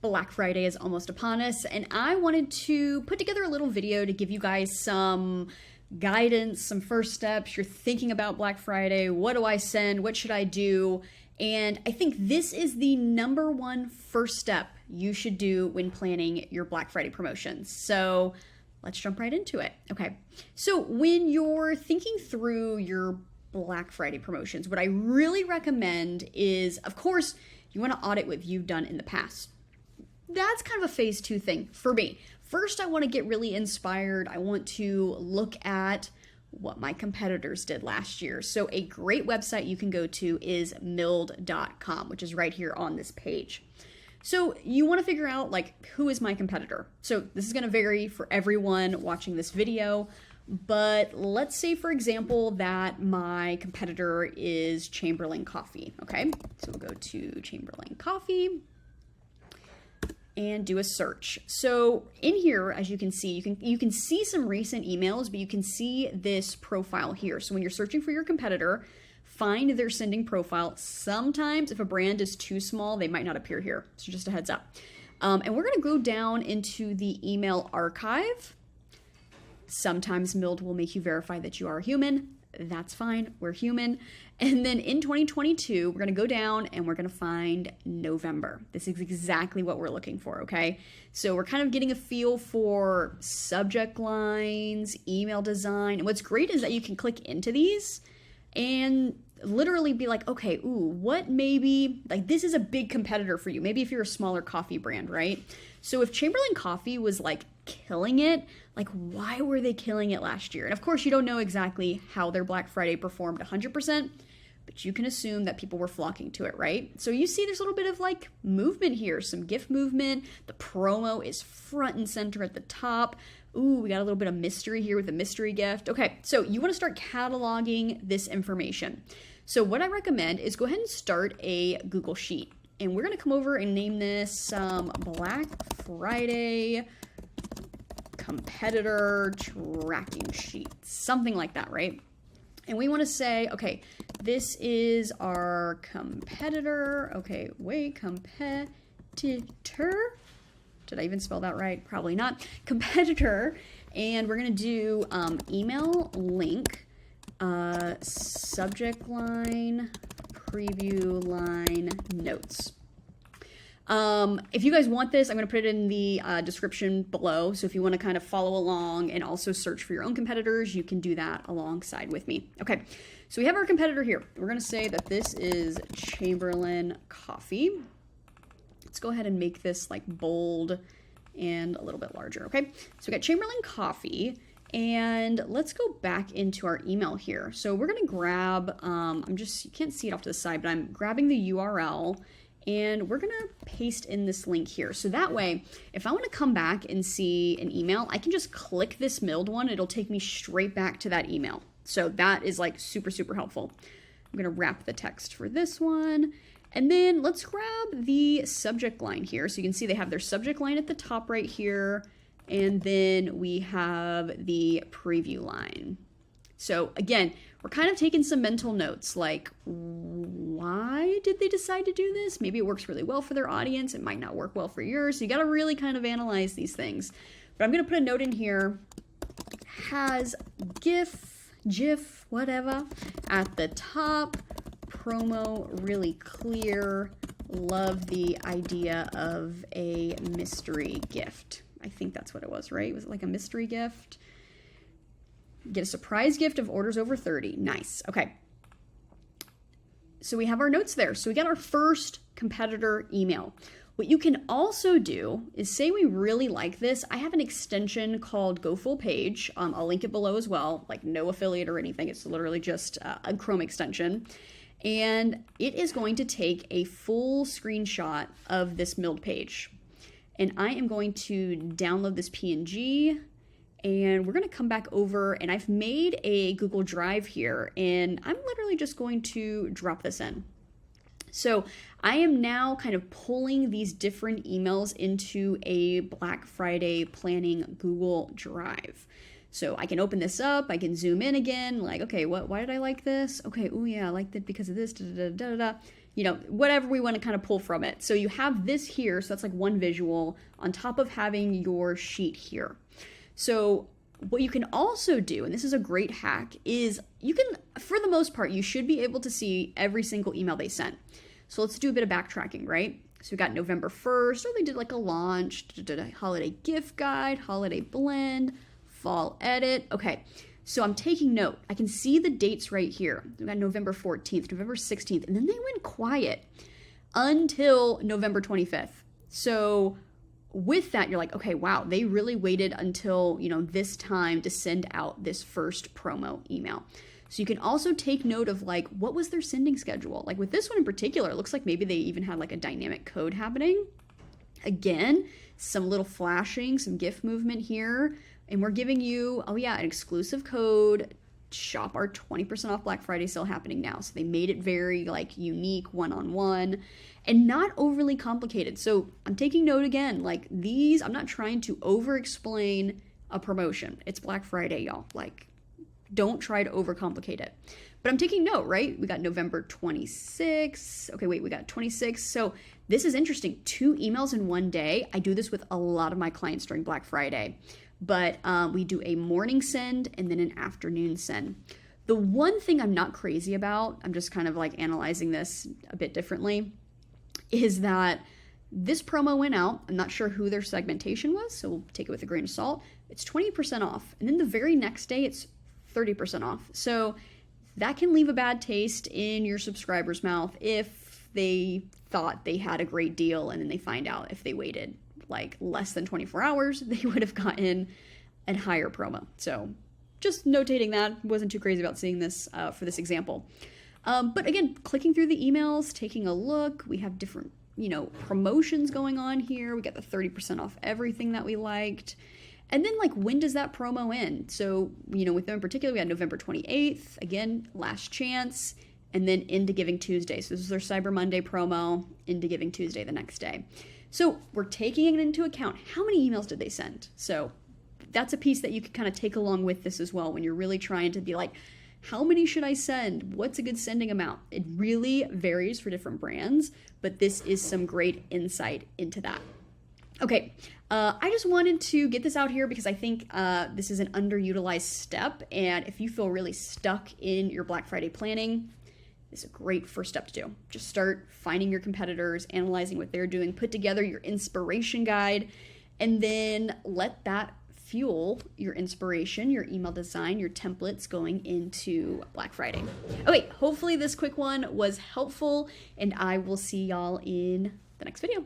Black Friday is almost upon us, and I wanted to put together a little video to give you guys some guidance, some first steps. You're thinking about Black Friday. What do I send? What should I do? And I think this is the number one first step you should do when planning your Black Friday promotions. So let's jump right into it. Okay. So when you're thinking through your Black Friday promotions, what I really recommend is, of course, you want to audit what you've done in the past. That's kind of a phase 2 thing for me. First, I want to get really inspired. I want to look at what my competitors did last year. So a great website you can go to is mild.com, which is right here on this page. So you want to figure out, like, who is my competitor? So this is going to vary for everyone watching this video, but let's say, for example, that my competitor is Chamberlain Coffee, okay? So we'll go to Chamberlain Coffee and do a search. So in here, as you can see, you can see some recent emails, but you can see this profile here. So when you're searching for your competitor, find their sending profile. Sometimes if a brand is too small, they might not appear here. So just a heads up. And we're gonna go down into the email archive. Sometimes Mild will make you verify that you are a human. That's fine, we're human. And then in 2022, we're gonna go down and we're gonna find November. This is exactly what we're looking for, okay? So we're kind of getting a feel for subject lines, email design. And what's great is that you can click into these and literally be like, okay, ooh, what maybe, like this is a big competitor for you. Maybe if you're a smaller coffee brand, right? So if Chamberlain Coffee was like killing it, like why were they killing it last year? And of course you don't know exactly how their Black Friday performed 100%, but you can assume that people were flocking to it, right? So you see there's a little bit of like movement here, some gift movement. The promo is front and center at the top. Ooh, we got a little bit of mystery here with a mystery gift. Okay, so you want to start cataloging this information. So what I recommend is go ahead and start a Google Sheet. And we're going to come over and name this Black Friday competitor tracking sheet, something like that, right? And we want to say, okay, this is our competitor. Okay, wait, competitor. Did I even spell that right? Probably not. Competitor. And we're going to do email link, subject line, preview line, notes. If you guys want this, I'm going to put it in the description below. So if you want to kind of follow along and also search for your own competitors, you can do that alongside with me. Okay, so we have our competitor here. We're going to say that this is Chamberlain Coffee. Let's go ahead and make this like bold and a little bit larger, okay? So we got Chamberlain Coffee, and let's go back into our email here. So we're gonna grab, you can't see it off to the side, but I'm grabbing the URL, and we're gonna paste in this link here. So that way, if I wanna come back and see an email, I can just click this Mild one, it'll take me straight back to that email. So that is like super, super helpful. I'm gonna wrap the text for this one. And then let's grab the subject line here. So you can see they have their subject line at the top right here. And then we have the preview line. So again, we're kind of taking some mental notes, like why did they decide to do this? Maybe it works really well for their audience. It might not work well for yours. So you got to really kind of analyze these things. But I'm going to put a note in here, has GIF, whatever, at the top. Promo really clear. Love the idea of a mystery gift. I think that's what it was, right? Was it like a mystery gift? Get a surprise gift of orders over 30. Nice. Okay. So we have our notes there. So we got our first competitor email. What you can also do is say we really like this. I have an extension called Go Full Page. I'll link it below as well, like no affiliate or anything. It's literally just a Chrome extension. And it is going to take a full screenshot of this Mild page. And I am going to download this PNG, and we're going to come back over, and I've made a Google Drive here, and I'm literally just going to drop this in. So I am now kind of pulling these different emails into a Black Friday planning Google Drive. So I can open this up, I can zoom in again, like, okay, why did I like this? Okay, oh yeah, I liked it because of this, da da da da da. you know, whatever we want to kind of pull from it. So you have this here, so that's like one visual on top of having your sheet here. So what you can also do, and this is a great hack, is you can, for the most part, you should be able to see every single email they sent. So let's do a bit of backtracking, right? So we got November 1st, or they did like a launch, a holiday gift guide, holiday blend, fall edit. Okay, so I'm taking note. I can see the dates right here. We got November 14th, November 16th, and then they went quiet until November 25th. So with that, you're like, okay, wow, they really waited until, you know, this time to send out this first promo email. So you can also take note of like, what was their sending schedule? Like with this one in particular, it looks like maybe they even had like a dynamic code happening. Again, some little flashing, some GIF movement here. And we're giving you, oh yeah, an exclusive code. Shop our 20% off Black Friday sale happening now. So they made it very like unique, one-on-one, and not overly complicated. So I'm taking note again, like these, I'm not trying to over-explain a promotion. It's Black Friday, y'all. Like, don't try to overcomplicate it. But I'm taking note, right? We got November 26th. Okay, wait, we got 26th. So this is interesting. 2 emails in one day. I do this with a lot of my clients during Black Friday. But we do a morning send and then an afternoon send. The one thing I'm not crazy about, I'm just kind of like analyzing this a bit differently, is that this promo went out. I'm not sure who their segmentation was, so we'll take it with a grain of salt. It's 20% off. And then the very next day, it's 30% off. So that can leave a bad taste in your subscriber's mouth if they thought they had a great deal and then they find out if they waited like less than 24 hours, they would have gotten a higher promo. So just notating that, wasn't too crazy about seeing this for this example. But again, clicking through the emails, taking a look, we have different, you know, promotions going on here. We got the 30% off everything that we liked. And then like, when does that promo end? So, you know, with them in particular, we had November 28th, again, last chance, and then into Giving Tuesday. So this is their Cyber Monday promo, into Giving Tuesday the next day. So we're taking it into account. How many emails did they send? So that's a piece that you can kind of take along with this as well when you're really trying to be like, how many should I send? What's a good sending amount? It really varies for different brands, but this is some great insight into that. Okay, I just wanted to get this out here because I think this is an underutilized step, and if you feel really stuck in your Black Friday planning, it's a great first step to do. Just start finding your competitors, analyzing what they're doing, put together your inspiration guide, and then let that fuel your inspiration, your email design, your templates going into Black Friday. Okay, hopefully this quick one was helpful, and I will see y'all in the next video.